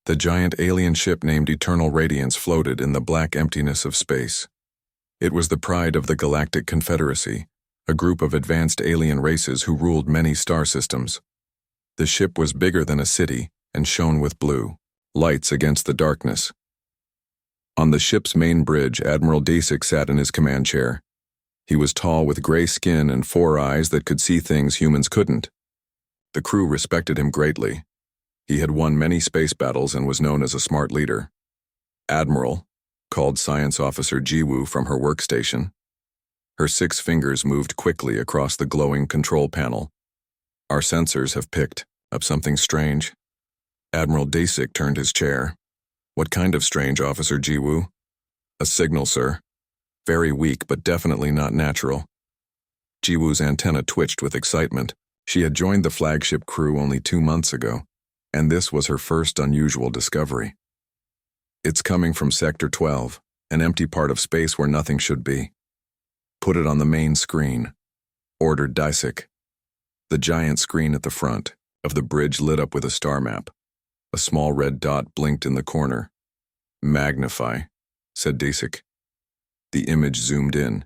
The giant alien ship named Eternal Radiance floated in the black emptiness of space. It was the pride of the Galactic Confederacy, a group of advanced alien races who ruled many star systems. The ship was bigger than a city and shone with blue lights against the darkness. On the ship's main bridge, Admiral Dasik sat in his command chair. He was tall with gray skin and 4 eyes that could see things humans couldn't. The crew respected him greatly. He had won many space battles and was known as a smart leader. Admiral, called Science Officer Jiwoo from her workstation. Her 6 fingers moved quickly across the glowing control panel. Our sensors have picked up something strange. Admiral Dasik turned his chair. What kind of strange, Officer Jiwoo? A signal, sir. Very weak, but definitely not natural. Jiwoo's antenna twitched with excitement. She had joined the flagship crew only 2 months ago, and this was her first unusual discovery. It's coming from Sector 12, an empty part of space where nothing should be. Put it on the main screen, ordered Dasik. The giant screen at the front of the bridge lit up with a star map. A small red dot blinked in the corner. Magnify, said Dasik. The image zoomed in.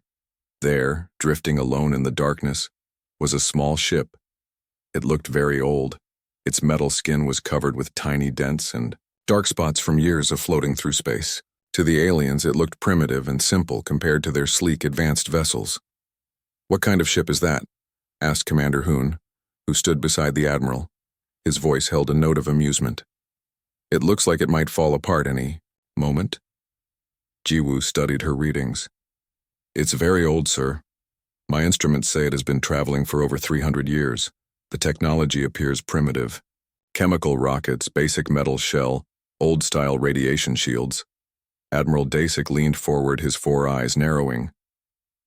There, drifting alone in the darkness, was a small ship. It looked very old. Its metal skin was covered with tiny dents and dark spots from years of floating through space. To the aliens, it looked primitive and simple compared to their sleek, advanced vessels. "What kind of ship is that?" asked Commander Hoon, who stood beside the Admiral. His voice held a note of amusement. "It looks like it might fall apart any moment." Jiwoo studied her readings. "It's very old, sir. My instruments say it has been traveling for over 300 years. The technology appears primitive. Chemical rockets, basic metal shell, old-style radiation shields." Admiral Dasik leaned forward, his 4 eyes narrowing.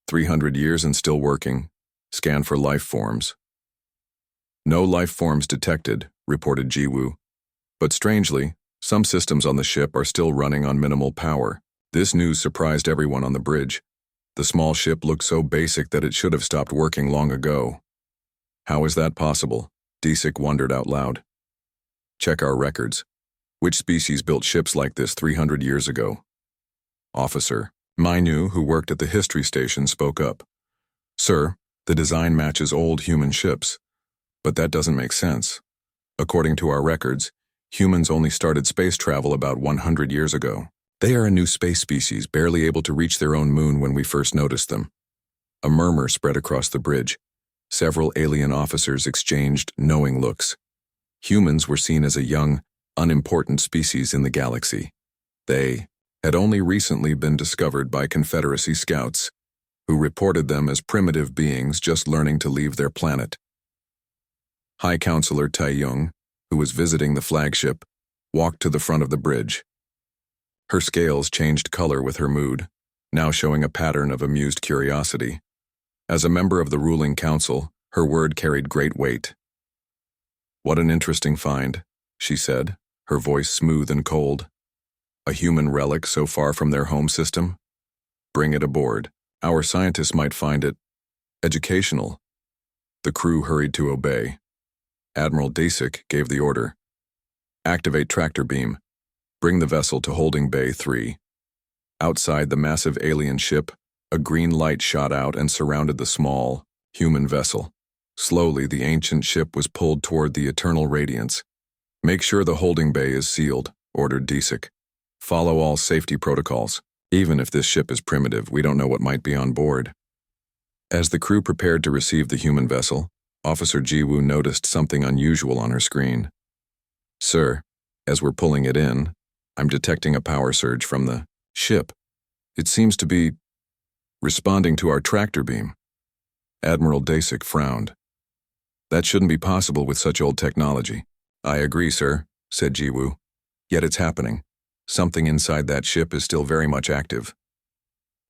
300 years and still working. Scan for life forms. "No life forms detected," reported Jiwoo. "But strangely, some systems on the ship are still running on minimal power." This news surprised everyone on the bridge. The small ship looked so basic that it should have stopped working long ago. "How is that possible?" Dasik wondered out loud. "Check our records. Which species built ships like this 300 years ago?" Officer Mainu, who worked at the history station, spoke up. "Sir, the design matches old human ships. But that doesn't make sense. According to our records, humans only started space travel about 100 years ago. They are a new space species, barely able to reach their own moon when we first noticed them." A murmur spread across the bridge. Several alien officers exchanged knowing looks. Humans were seen as a young, unimportant species in the galaxy. They had only recently been discovered by Confederacy scouts, who reported them as primitive beings just learning to leave their planet. High Counselor Taeyong, who was visiting the flagship, walked to the front of the bridge. Her scales changed color with her mood, now showing a pattern of amused curiosity. As a member of the ruling council, her word carried great weight. "What an interesting find," she said, her voice smooth and cold. "A human relic so far from their home system? Bring it aboard. Our scientists might find it educational." The crew hurried to obey. Admiral Dasik gave the order. "Activate tractor beam. Bring the vessel to holding bay 3. Outside the massive alien ship, a green light shot out and surrounded the small, human vessel. Slowly, the ancient ship was pulled toward the Eternal Radiance. "Make sure the holding bay is sealed," ordered Dasik. "Follow all safety protocols. Even if this ship is primitive, we don't know what might be on board." As the crew prepared to receive the human vessel, Officer Jiwoo noticed something unusual on her screen. "Sir, as we're pulling it in, I'm detecting a power surge from the ship. It seems to be responding to our tractor beam." Admiral Dasik frowned. "That shouldn't be possible with such old technology." "I agree, sir," said Jiwoo. "Yet it's happening. Something inside that ship is still very much active."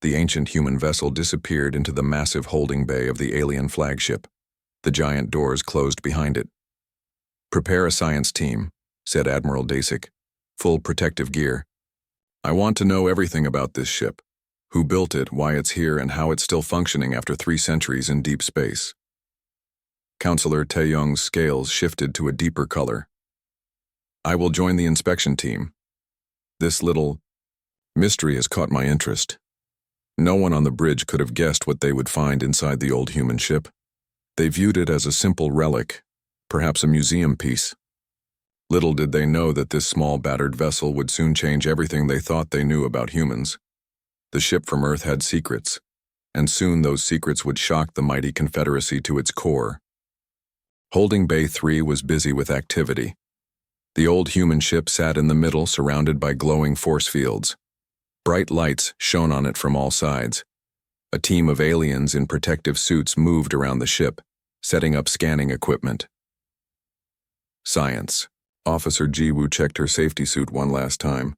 The ancient human vessel disappeared into the massive holding bay of the alien flagship. The giant doors closed behind it. "Prepare a science team," said Admiral Dasik. "Full protective gear. I want to know everything about this ship. Who built it, why it's here, and how it's still functioning after 3 centuries in deep space." Counselor Taeyong's scales shifted to a deeper color. I will join the inspection team. This little mystery has caught my interest. No one on the bridge could have guessed what they would find inside the old human ship. They viewed it as a simple relic, perhaps a museum piece. Little did they know that this small battered vessel would soon change everything they thought they knew about humans. The ship from Earth had secrets, and soon those secrets would shock the mighty Confederacy to its core. Holding Bay 3 was busy with activity. The old human ship sat in the middle, surrounded by glowing force fields. Bright lights shone on it from all sides. A team of aliens in protective suits moved around the ship, setting up scanning equipment. Science. Officer Jiwoo checked her safety suit one last time.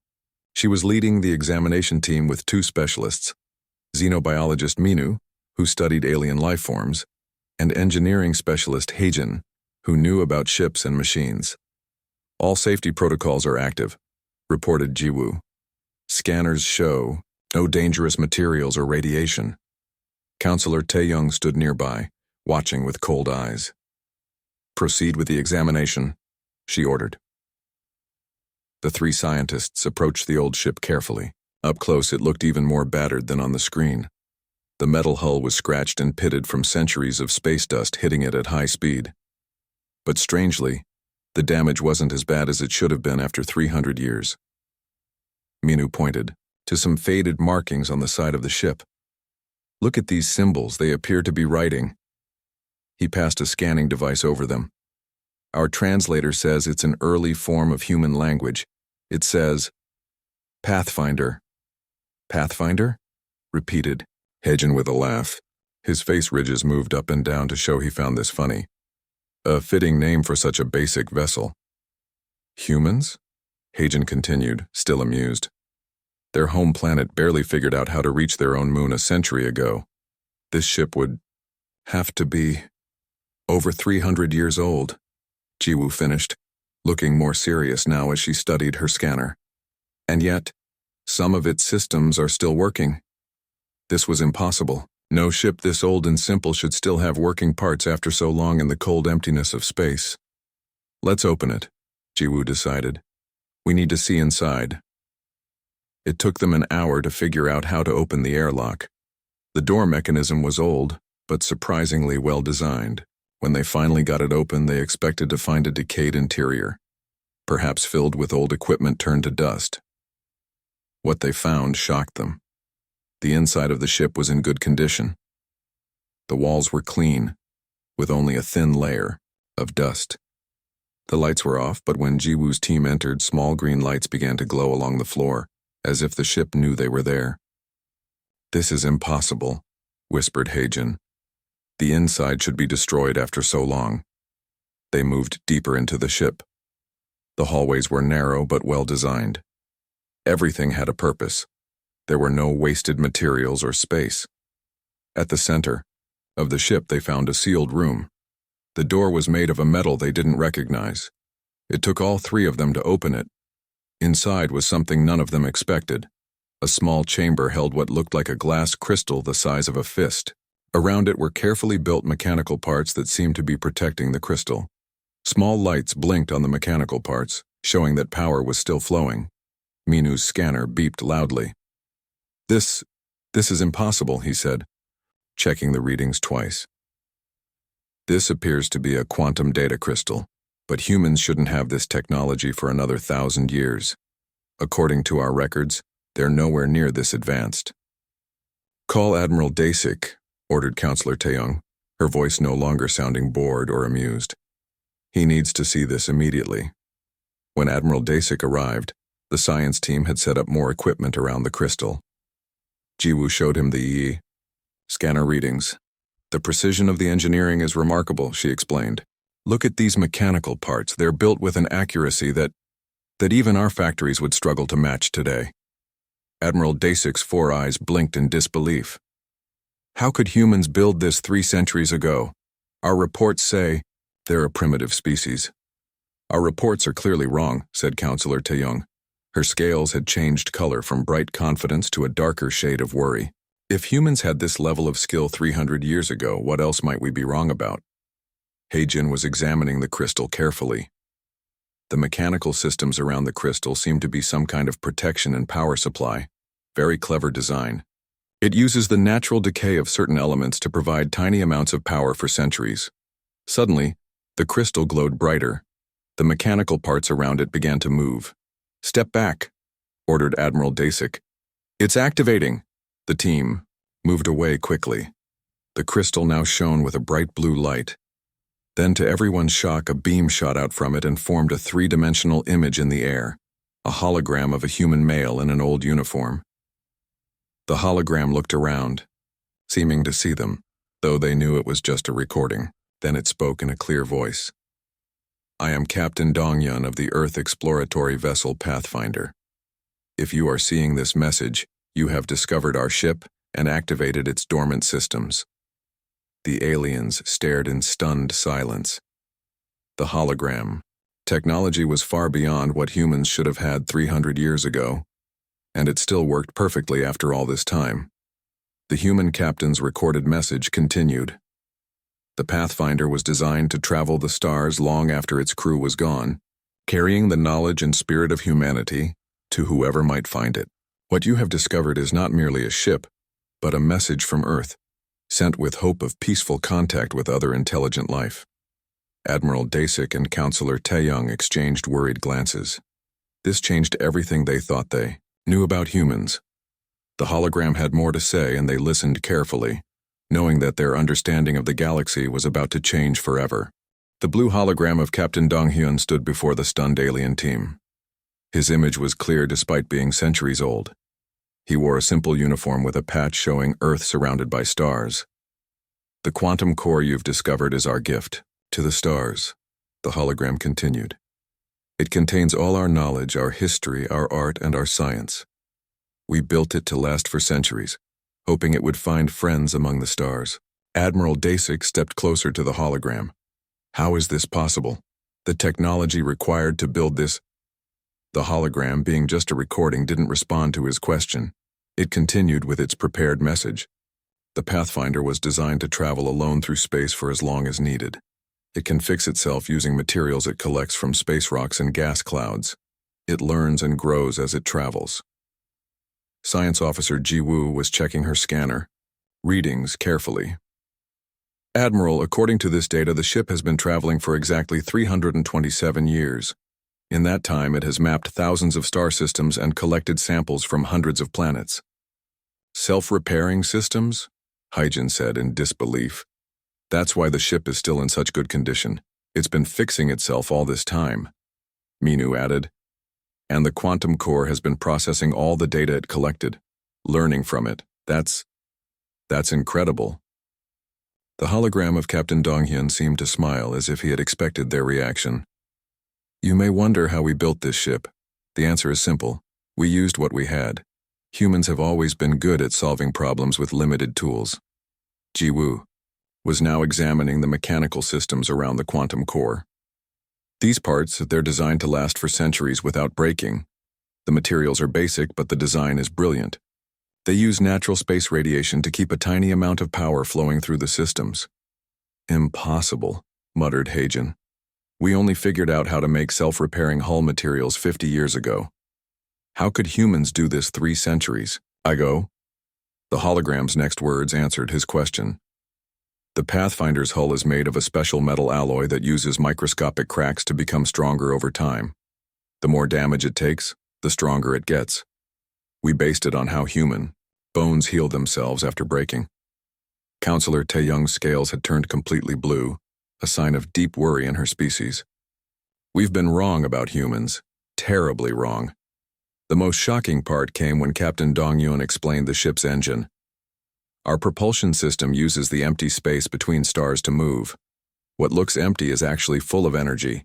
She was leading the examination team with 2 specialists, xenobiologist Minu, who studied alien life forms, and engineering specialist Heijin, who knew about ships and machines. All safety protocols are active, reported Jiwoo. Scanners show no dangerous materials or radiation. Counselor Taeyong stood nearby, watching with cold eyes. Proceed with the examination, she ordered. The 3 scientists approached the old ship carefully. Up close, it looked even more battered than on the screen. The metal hull was scratched and pitted from centuries of space dust hitting it at high speed. But strangely, the damage wasn't as bad as it should have been after 300 years. Minu pointed to some faded markings on the side of the ship. Look at these symbols, they appear to be writing. He passed a scanning device over them. Our translator says it's an early form of human language. It says, Pathfinder. Pathfinder? Repeated Heijin with a laugh. His face ridges moved up and down to show he found this funny. A fitting name for such a basic vessel. Humans? Heijin continued, still amused. Their home planet barely figured out how to reach their own moon a century ago. This ship would have to be over 300 years old. Jiwoo finished, looking more serious now as she studied her scanner. And yet, some of its systems are still working. This was impossible. No ship this old and simple should still have working parts after so long in the cold emptiness of space. Let's open it, Jiwoo decided. We need to see inside. It took them an hour to figure out how to open the airlock. The door mechanism was old, but surprisingly well designed. When they finally got it open, they expected to find a decayed interior, perhaps filled with old equipment turned to dust. What they found shocked them. The inside of the ship was in good condition. The walls were clean, with only a thin layer of dust. The lights were off, but when Jiwoo's team entered, small green lights began to glow along the floor, as if the ship knew they were there. This is impossible, whispered Heijin. The inside should be destroyed after so long. They moved deeper into the ship. The hallways were narrow but well designed. Everything had a purpose. There were no wasted materials or space. At the center of the ship, they found a sealed room. The door was made of a metal they didn't recognize. It took all 3 of them to open it. Inside was something none of them expected. A small chamber held what looked like a glass crystal the size of a fist. Around it were carefully built mechanical parts that seemed to be protecting the crystal. Small lights blinked on the mechanical parts, showing that power was still flowing. Minu's scanner beeped loudly. This is impossible, he said, checking the readings twice. This appears to be a quantum data crystal, but humans shouldn't have this technology for another 1,000 years. According to our records, they're nowhere near this advanced. Call Admiral Dasik, ordered Counselor Taeyong, her voice no longer sounding bored or amused. He needs to see this immediately. When Admiral Dasik arrived, the science team had set up more equipment around the crystal. Jiwoo showed him the EE scanner readings. The precision of the engineering is remarkable, she explained. Look at these mechanical parts. They're built with an accuracy that even our factories would struggle to match today. Admiral Dasik's 4 eyes blinked in disbelief. How could humans build this 3 centuries ago? Our reports say they're a primitive species. Our reports are clearly wrong, said Counselor Taeyong. Her scales had changed color from bright confidence to a darker shade of worry. If humans had this level of skill 300 years ago, what else might we be wrong about? Heijin was examining the crystal carefully. The mechanical systems around the crystal seem to be some kind of protection and power supply. Very clever design. It uses the natural decay of certain elements to provide tiny amounts of power for centuries. Suddenly, the crystal glowed brighter. The mechanical parts around it began to move. "Step back," ordered Admiral Dasik. "It's activating." The team moved away quickly. The crystal now shone with a bright blue light. Then, to everyone's shock, a beam shot out from it and formed a three-dimensional image in the air, a hologram of a human male in an old uniform. The hologram looked around, seeming to see them, though they knew it was just a recording. Then it spoke in a clear voice. "I am Captain Dongyun of the Earth exploratory vessel Pathfinder. If you are seeing this message, you have discovered our ship and activated its dormant systems." The aliens stared in stunned silence. The hologram. Technology was far beyond what humans should have had 300 years ago, and it still worked perfectly after all this time. The human captain's recorded message continued. The Pathfinder was designed to travel the stars long after its crew was gone, carrying the knowledge and spirit of humanity to whoever might find it. What you have discovered is not merely a ship, but a message from Earth, sent with hope of peaceful contact with other intelligent life. Admiral Dasik and Counselor Taeyong exchanged worried glances. This changed everything they thought they knew about humans. The hologram had more to say, and they listened carefully, knowing that their understanding of the galaxy was about to change forever. The blue hologram of Captain Donghyun stood before the stunned alien team. His image was clear despite being centuries old. He wore a simple uniform with a patch showing Earth surrounded by stars. "The quantum core you've discovered is our gift to the stars," the hologram continued. "It contains all our knowledge, our history, our art, and our science. We built it to last for centuries, hoping it would find friends among the stars." Admiral Dasik stepped closer to the hologram. "How is this possible? The technology required to build this—" The hologram, being just a recording, didn't respond to his question. It continued with its prepared message. The Pathfinder was designed to travel alone through space for as long as needed. It can fix itself using materials it collects from space rocks and gas clouds. It learns and grows as it travels. Science Officer Ji-woo was checking her scanner, readings carefully. "Admiral, according to this data, the ship has been traveling for exactly 327 years. In that time, it has mapped thousands of star systems and collected samples from hundreds of planets." "Self-repairing systems?" Hyjin said in disbelief. "That's why the ship is still in such good condition. It's been fixing itself all this time," Minu added. "And the quantum core has been processing all the data it collected, learning from it. That's incredible." The hologram of Captain Donghyun seemed to smile as if he had expected their reaction. "You may wonder how we built this ship. The answer is simple. We used what we had. Humans have always been good at solving problems with limited tools." Ji-woo was now examining the mechanical systems around the quantum core. "These parts, they're designed to last for centuries without breaking. The materials are basic, but the design is brilliant. They use natural space radiation to keep a tiny amount of power flowing through the systems." "Impossible," muttered Hyjin. "We only figured out how to make self-repairing hull materials 50 years ago. How could humans do this 3 centuries ago?" The hologram's next words answered his question. "The Pathfinder's hull is made of a special metal alloy that uses microscopic cracks to become stronger over time. The more damage it takes, the stronger it gets. We based it on how human bones heal themselves after breaking." Counselor Taeyong's scales had turned completely blue, a sign of deep worry in her species. "We've been wrong about humans, terribly wrong." The most shocking part came when Captain Dongyun explained the ship's engine. "Our propulsion system uses the empty space between stars to move. What looks empty is actually full of energy.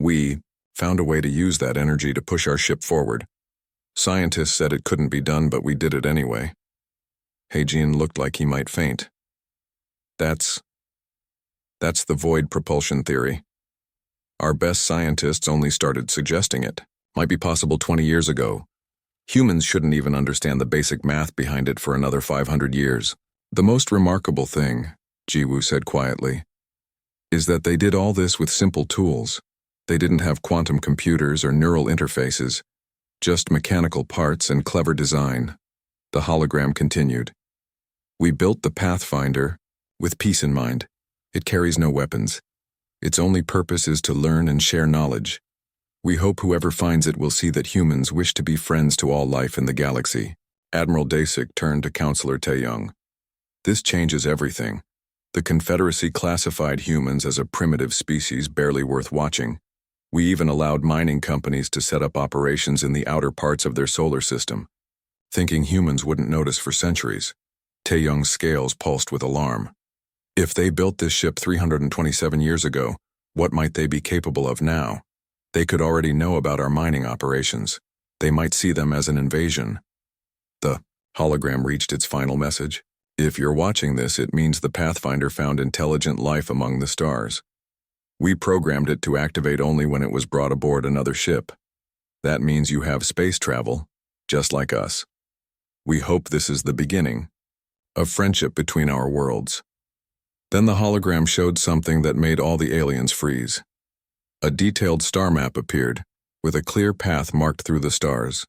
We found a way to use that energy to push our ship forward. Scientists said it couldn't be done, but we did it anyway." Hyjin looked like he might faint. That's the void propulsion theory. Our best scientists only started suggesting it. Might be possible 20 years ago. Humans shouldn't even understand the basic math behind it for another 500 years. "The most remarkable thing," Ji-woo said quietly, "is that they did all this with simple tools. They didn't have quantum computers or neural interfaces, just mechanical parts and clever design. The hologram continued. We built the Pathfinder with peace in mind. It carries no weapons. Its only purpose is to learn and share knowledge. We hope whoever finds it will see that humans wish to be friends to all life in the galaxy. Admiral Dasik turned to Counselor Taeyong. This changes everything. The Confederacy classified humans as a primitive species barely worth watching. We even allowed mining companies to set up operations in the outer parts of their solar system, thinking humans wouldn't notice for centuries. Taeyong's scales pulsed with alarm. If they built this ship 327 years ago, what might they be capable of now? They could already know about our mining operations. They might see them as an invasion. The hologram reached its final message. If you're watching this, it means the Pathfinder found intelligent life among the stars. We programmed it to activate only when it was brought aboard another ship. That means you have space travel, just like us. We hope this is the beginning of friendship between our worlds. Then the hologram showed something that made all the aliens freeze. A detailed star map appeared, with a clear path marked through the stars.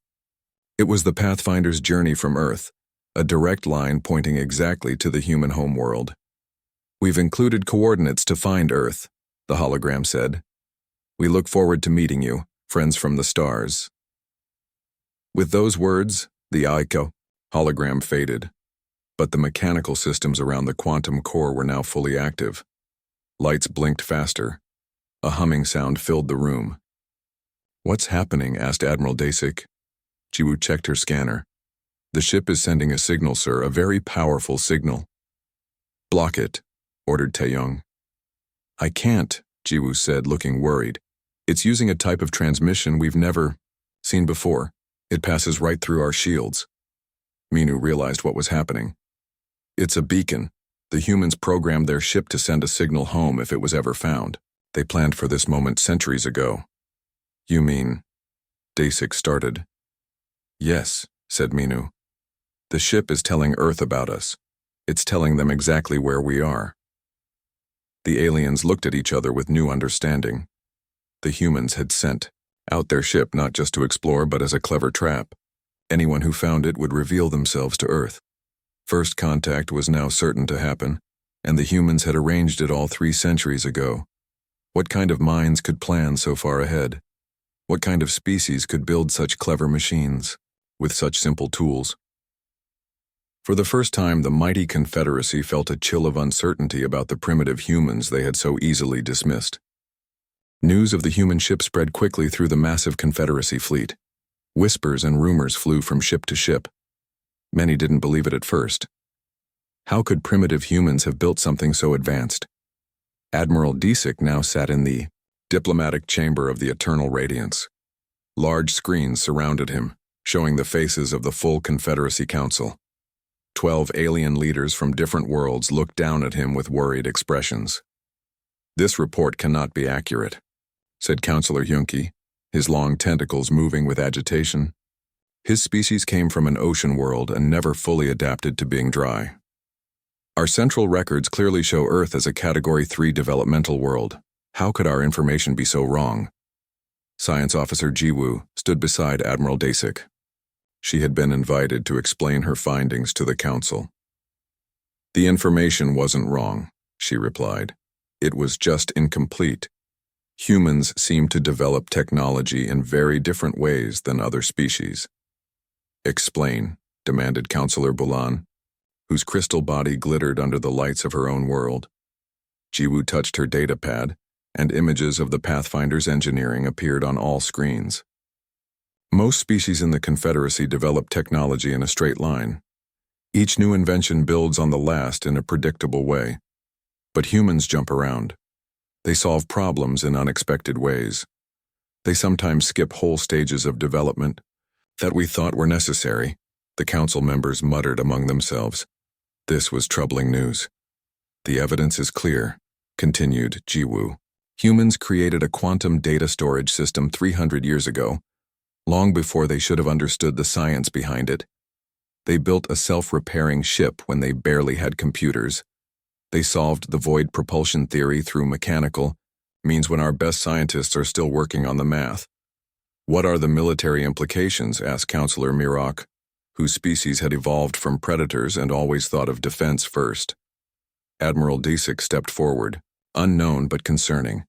It was the Pathfinder's journey from Earth, a direct line pointing exactly to the human homeworld. We've included coordinates to find Earth, the hologram said. We look forward to meeting you, friends from the stars. With those words, the Aiko hologram faded, but the mechanical systems around the quantum core were now fully active. Lights blinked faster. A humming sound filled the room. What's happening? Asked Admiral Dasik. Jiwoo checked her scanner. The ship is sending a signal, sir, a very powerful signal. Block it, ordered Taeyong. I can't, Jiwoo said, looking worried. It's using a type of transmission we've never seen before. It passes right through our shields. Minu realized what was happening. It's a beacon. The humans programmed their ship to send a signal home if it was ever found. They planned for this moment centuries ago. You mean? Dasik started. Yes, said Minu. The ship is telling Earth about us. It's telling them exactly where we are. The aliens looked at each other with new understanding. The humans had sent out their ship not just to explore but as a clever trap. Anyone who found it would reveal themselves to Earth. First contact was now certain to happen, and the humans had arranged it all 3 centuries ago. What kind of minds could plan so far ahead? What kind of species could build such clever machines, with such simple tools? For the first time, the mighty Confederacy felt a chill of uncertainty about the primitive humans they had so easily dismissed. News of the human ship spread quickly through the massive Confederacy fleet. Whispers and rumors flew from ship to ship. Many didn't believe it at first. How could primitive humans have built something so advanced? Admiral Dasik now sat in the diplomatic chamber of the Eternal Radiance. Large screens surrounded him, showing the faces of the full Confederacy Council. 12 alien leaders from different worlds looked down at him with worried expressions. This report cannot be accurate, said Counselor Yunki, his long tentacles moving with agitation. His species came from an ocean world and never fully adapted to being dry. Our central records clearly show Earth as a Category 3 developmental world. How could our information be so wrong? Science Officer Jiwoo stood beside Admiral Dasik. She had been invited to explain her findings to the Council. The information wasn't wrong, she replied. It was just incomplete. Humans seem to develop technology in very different ways than other species. Explain, demanded Counselor Bulan, whose crystal body glittered under the lights of her own world. Jiwoo touched her data pad, and images of the Pathfinder's engineering appeared on all screens. Most species in the Confederacy develop technology in a straight line. Each new invention builds on the last in a predictable way. But humans jump around. They solve problems in unexpected ways. They sometimes skip whole stages of development that we thought were necessary, the council members muttered among themselves. This was troubling news. The evidence is clear, continued Jiwoo. Humans created a quantum data storage system 300 years ago, long before they should have understood the science behind it. They built a self-repairing ship when they barely had computers. They solved the void propulsion theory through mechanical Means when our best scientists are still working on the math. What are the military implications? Asked Counselor Mirok, whose species had evolved from predators and always thought of defense first. Admiral Disick stepped forward, unknown but concerning.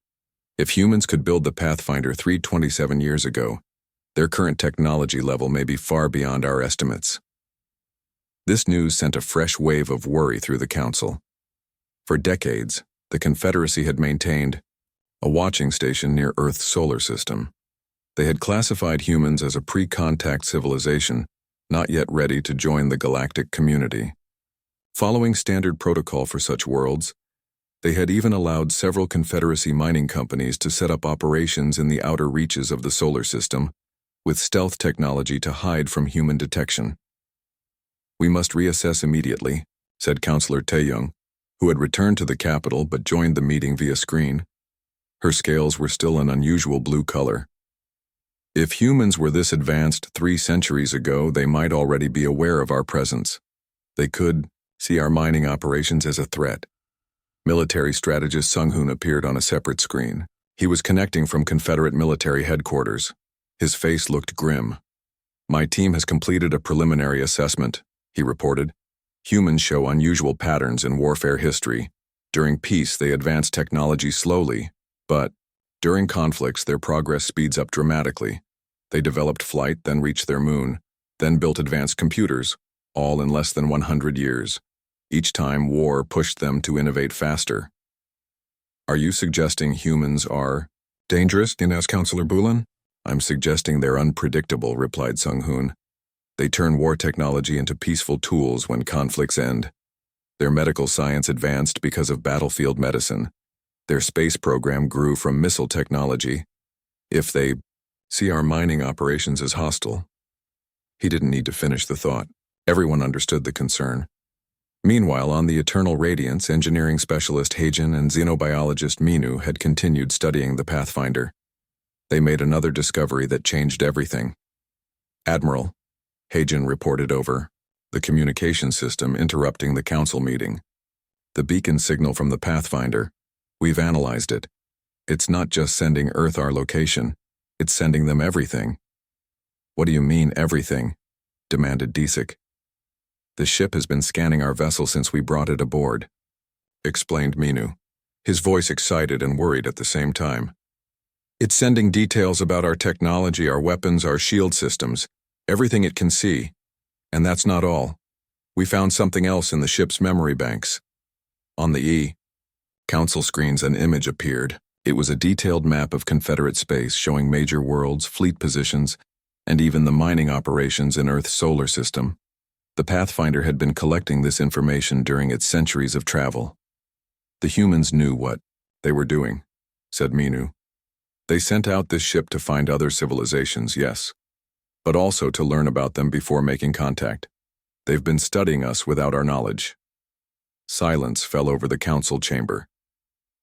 If humans could build the Pathfinder 327 years ago, their current technology level may be far beyond our estimates. This news sent a fresh wave of worry through the Council. For decades, the Confederacy had maintained a watching station near Earth's solar system. They had classified humans as a pre-contact civilization, not yet ready to join the galactic community. Following standard protocol for such worlds, they had even allowed several Confederacy mining companies to set up operations in the outer reaches of the solar system, with stealth technology to hide from human detection. "We must reassess immediately," said Counselor Taeyong, who had returned to the capital but joined the meeting via screen. Her scales were still an unusual blue color. If humans were this advanced 3 centuries ago, they might already be aware of our presence. They could see our mining operations as a threat. Military strategist Sung-hoon appeared on a separate screen. He was connecting from Confederate military headquarters. His face looked grim. "My team has completed a preliminary assessment," he reported. "Humans show unusual patterns in warfare history. During peace, they advance technology slowly, but during conflicts, their progress speeds up dramatically. They developed flight, then reached their moon, then built advanced computers, all in less than 100 years. Each time, war pushed them to innovate faster." "Are you suggesting humans are dangerous?" asked Counselor Bulan. "I'm suggesting they're unpredictable," replied Sung-hoon. "They turn war technology into peaceful tools when conflicts end. Their medical science advanced because of battlefield medicine. Their space program grew from missile technology. If they see our mining operations as hostile..." He didn't need to finish the thought. Everyone understood the concern. Meanwhile, on the Eternal Radiance, engineering specialist Heijin and xenobiologist Minu had continued studying the Pathfinder. They made another discovery that changed everything. "Admiral," Heijin reported over the communication system interrupting the council meeting. "The beacon signal from the Pathfinder, we've analyzed it. It's not just sending Earth our location, it's sending them everything." "What do you mean, everything?" demanded Disick. "The ship has been scanning our vessel since we brought it aboard," explained Minu, his voice excited and worried at the same time. "It's sending details about our technology, our weapons, our shield systems, everything it can see. And that's not all. We found something else in the ship's memory banks." On the council screens, an image appeared. It was a detailed map of Confederate space showing major worlds, fleet positions, and even the mining operations in Earth's solar system. The Pathfinder had been collecting this information during its centuries of travel. "The humans knew what they were doing," said Minu. "They sent out this ship to find other civilizations, yes, but also to learn about them before making contact. They've been studying us without our knowledge." Silence fell over the council chamber.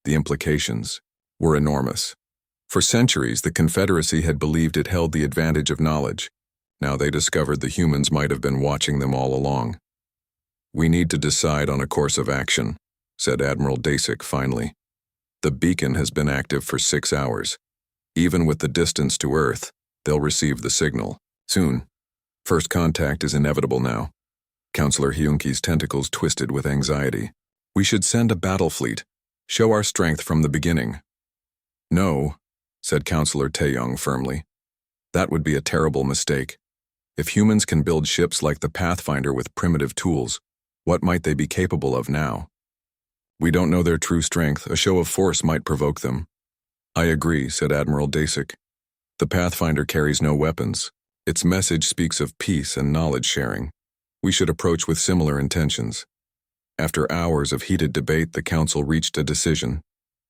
The implications were enormous. For centuries, the Confederacy had believed it held the advantage of knowledge. Now they discovered the humans might have been watching them all along. "We need to decide on a course of action," said Admiral Dasick finally. "The beacon has been active for 6 hours. Even with the distance to Earth, they'll receive the signal. Soon. First contact is inevitable now." Counselor Hyunki's tentacles twisted with anxiety. "We should send a battle fleet. Show our strength from the beginning." "No," said Counselor Taeyong firmly. "That would be a terrible mistake. If humans can build ships like the Pathfinder with primitive tools, what might they be capable of now? We don't know their true strength. A show of force might provoke them." "I agree," said Admiral Dasick. "The Pathfinder carries no weapons. Its message speaks of peace and knowledge sharing. We should approach with similar intentions." After hours of heated debate, the Council reached a decision.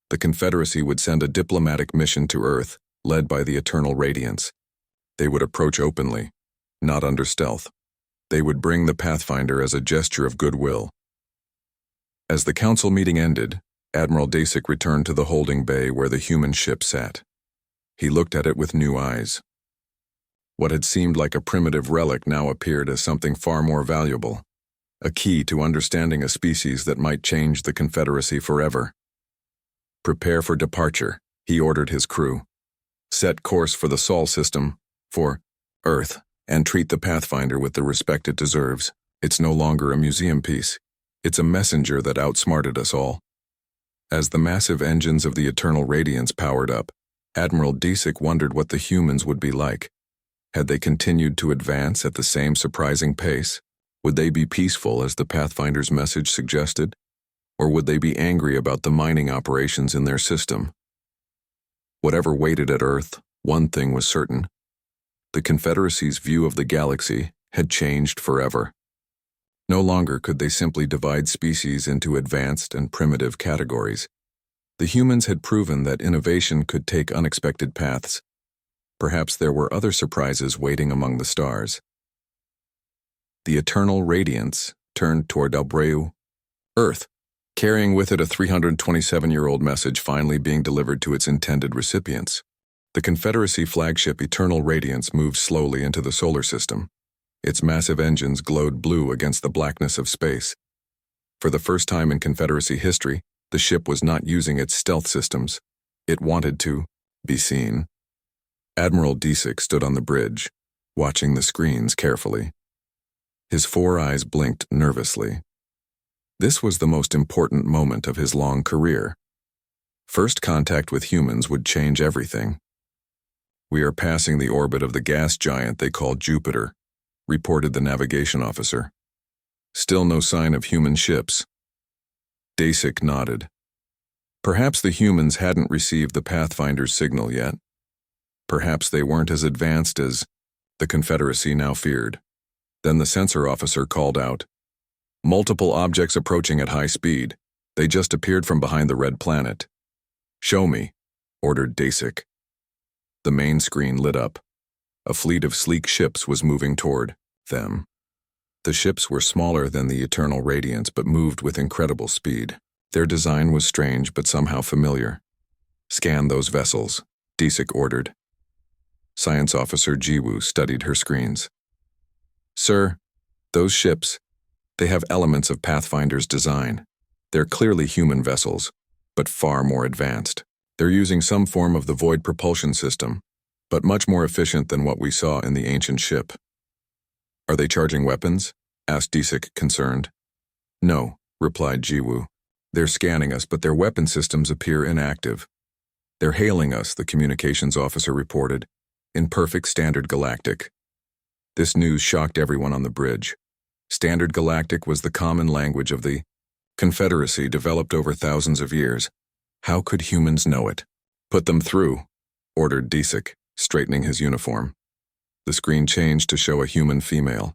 The Confederacy would send a diplomatic mission to Earth, led by the Eternal Radiance. They would approach openly, not under stealth. They would bring the Pathfinder as a gesture of goodwill. As the council meeting ended, Admiral Dasick returned to the holding bay where the human ship sat. He looked at it with new eyes. What had seemed like a primitive relic now appeared as something far more valuable, a key to understanding a species that might change the Confederacy forever. "Prepare for departure," He ordered his crew. Set course for the Sol system, for Earth, and treat the Pathfinder with the respect it deserves. It's no longer a museum piece. It's a messenger that outsmarted us all. As the massive engines of the Eternal Radiance powered up, Admiral Disick wondered what the humans would be like. Had they continued to advance at the same surprising pace? Would they be peaceful as the Pathfinder's message suggested? Or would they be angry about the mining operations in their system? Whatever waited at Earth, one thing was certain. The Confederacy's view of the galaxy had changed forever. No longer could they simply divide species into advanced and primitive categories. The humans had proven that innovation could take unexpected paths. Perhaps there were other surprises waiting among the stars. The Eternal Radiance turned toward Abreu, Earth, carrying with it a 327-year-old message finally being delivered to its intended recipients. The Confederacy flagship Eternal Radiance moved slowly into the solar system. Its massive engines glowed blue against the blackness of space. For the first time in Confederacy history, the ship was not using its stealth systems. It wanted to be seen. Admiral Disick stood on the bridge, watching the screens carefully. His 4 eyes blinked nervously. This was the most important moment of his long career. First contact with humans would change everything. "We are passing the orbit of the gas giant they call Jupiter," reported the navigation officer. "Still no sign of human ships." Dasick nodded. Perhaps the humans hadn't received the Pathfinder's signal yet. Perhaps they weren't as advanced as the Confederacy now feared. Then the sensor officer called out, "Multiple objects approaching at high speed. They just appeared from behind the red planet." "Show me," ordered Dasick. The main screen lit up. A fleet of sleek ships was moving toward them. The ships were smaller than the Eternal Radiance but moved with incredible speed. Their design was strange but somehow familiar. "Scan those vessels," Disick ordered. Science Officer Jiwoo studied her screens. "Sir, those ships, they have elements of Pathfinder's design. They're clearly human vessels, but far more advanced. They're using some form of the void propulsion system, but much more efficient than what we saw in the ancient ship." "Are they charging weapons?" asked Disick, concerned. "No," replied Jiwoo. "They're scanning us, but their weapon systems appear inactive. They're hailing us," the communications officer reported, in perfect Standard Galactic. This news shocked everyone on the bridge. Standard Galactic was the common language of the Confederacy, developed over thousands of years. How could humans know it? "Put them through," ordered Disick, straightening his uniform. The screen changed to show a human female.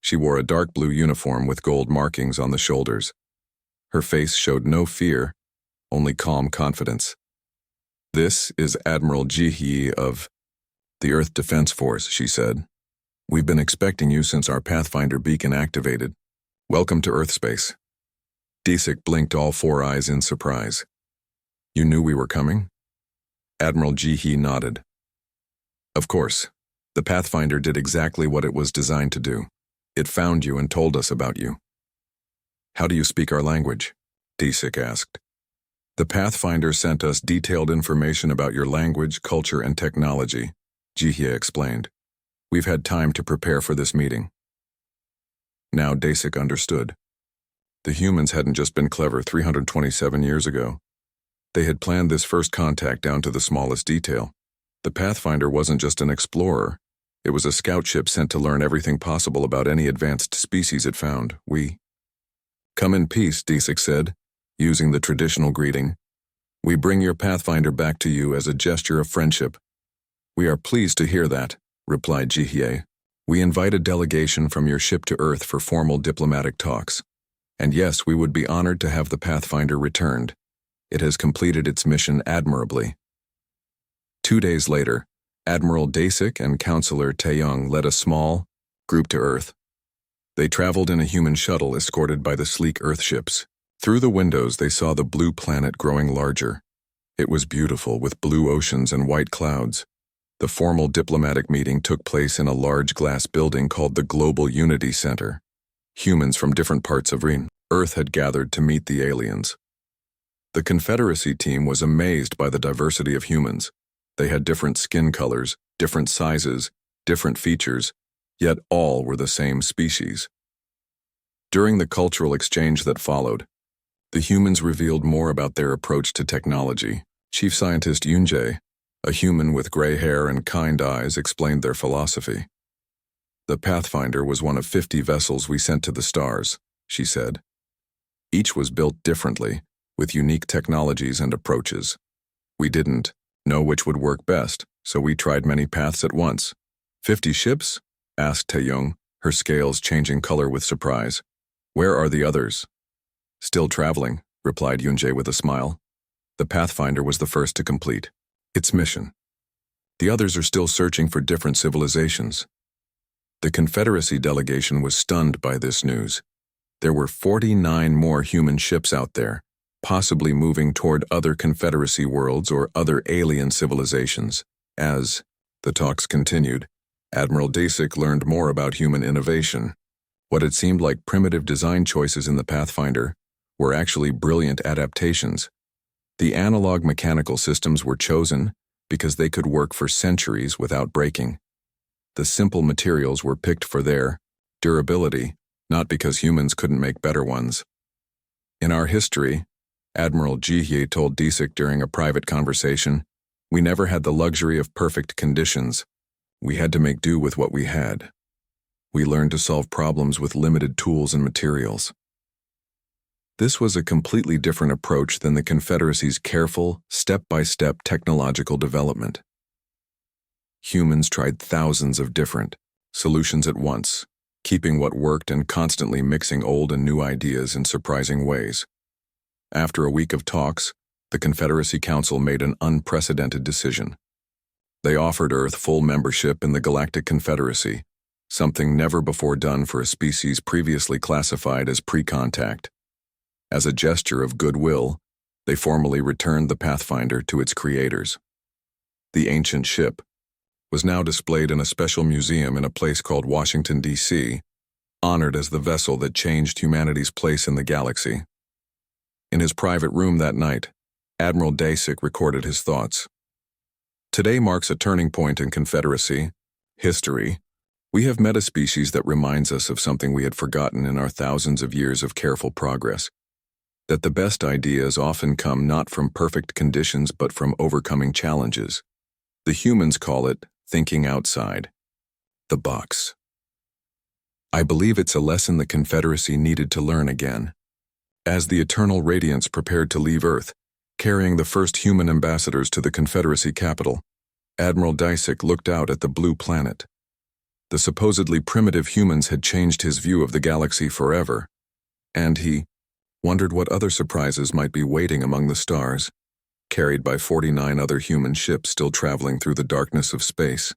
She wore a dark blue uniform with gold markings on the shoulders. Her face showed no fear, only calm confidence. "This is Admiral Ji-hee of the Earth Defense Force," she said. "We've been expecting you since our Pathfinder beacon activated. Welcome to Earth space." Disick blinked all 4 eyes in surprise. "You knew we were coming?" Admiral Ji-hee nodded. "Of course. The Pathfinder did exactly what it was designed to do. It found you and told us about you." "How do you speak our language?" Disick asked. "The Pathfinder sent us detailed information about your language, culture, and technology," Ji-hee explained. "We've had time to prepare for this meeting." Now Dasick understood. The humans hadn't just been clever 327 years ago. They had planned this first contact down to the smallest detail. The Pathfinder wasn't just an explorer. It was a scout ship sent to learn everything possible about any advanced species it found. "We come in peace," Disick said, using the traditional greeting. "We bring your Pathfinder back to you as a gesture of friendship." "We are pleased to hear that," replied Ji-hee. "We invite a delegation from your ship to Earth for formal diplomatic talks. And yes, we would be honored to have the Pathfinder returned. It has completed its mission admirably." 2 days later, Admiral Dasick and Counselor Taeyong led a small group to Earth. They traveled in a human shuttle escorted by the sleek Earth ships. Through the windows, they saw the blue planet growing larger. It was beautiful, with blue oceans and white clouds. The formal diplomatic meeting took place in a large glass building called the Global Unity Center. Humans from different parts of Earth had gathered to meet the aliens. The Confederacy team was amazed by the diversity of humans. They had different skin colors, different sizes, different features, yet all were the same species. During the cultural exchange that followed, the humans revealed more about their approach to technology. Chief Scientist Yunjae, a human with gray hair and kind eyes, explained their philosophy. The Pathfinder was one of 50 vessels we sent to the stars, she said. Each was built differently, with unique technologies and approaches. We didn't know which would work best, so we tried many paths at once. 50 ships? Asked Taeyong, her scales changing color with surprise. Where are the others? Still traveling, replied Yunjae with a smile. The Pathfinder was the first to complete its mission. The others are still searching for different civilizations. The Confederacy delegation was stunned by this news. There were 49 more human ships out there, possibly moving toward other Confederacy worlds or other alien civilizations. As the talks continued, Admiral Dasik learned more about human innovation. What had seemed like primitive design choices in the Pathfinder were actually brilliant adaptations. The analog mechanical systems were chosen because they could work for centuries without breaking. The simple materials were picked for their durability, not because humans couldn't make better ones. In our history, Admiral Jihye told Dasik during a private conversation, we never had the luxury of perfect conditions. We had to make do with what we had. We learned to solve problems with limited tools and materials. This was a completely different approach than the Confederacy's careful, step-by-step technological development. Humans tried thousands of different solutions at once, keeping what worked and constantly mixing old and new ideas in surprising ways. After a week of talks, the Confederacy Council made an unprecedented decision. They offered Earth full membership in the Galactic Confederacy, something never before done for a species previously classified as pre-contact. As a gesture of goodwill, they formally returned the Pathfinder to its creators. The ancient ship was now displayed in a special museum in a place called Washington, D.C., honored as the vessel that changed humanity's place in the galaxy. In his private room that night, Admiral Dasik recorded his thoughts. Today marks a turning point in Confederacy history. We have met a species that reminds us of something we had forgotten in our thousands of years of careful progress. That the best ideas often come not from perfect conditions but from overcoming challenges. The humans call it thinking outside the box. I believe it's a lesson the Confederacy needed to learn again. As the Eternal Radiance prepared to leave Earth, carrying the first human ambassadors to the Confederacy capital, Admiral Dasik looked out at the blue planet. The supposedly primitive humans had changed his view of the galaxy forever, and he wondered what other surprises might be waiting among the stars, carried by 49 other human ships still traveling through the darkness of space.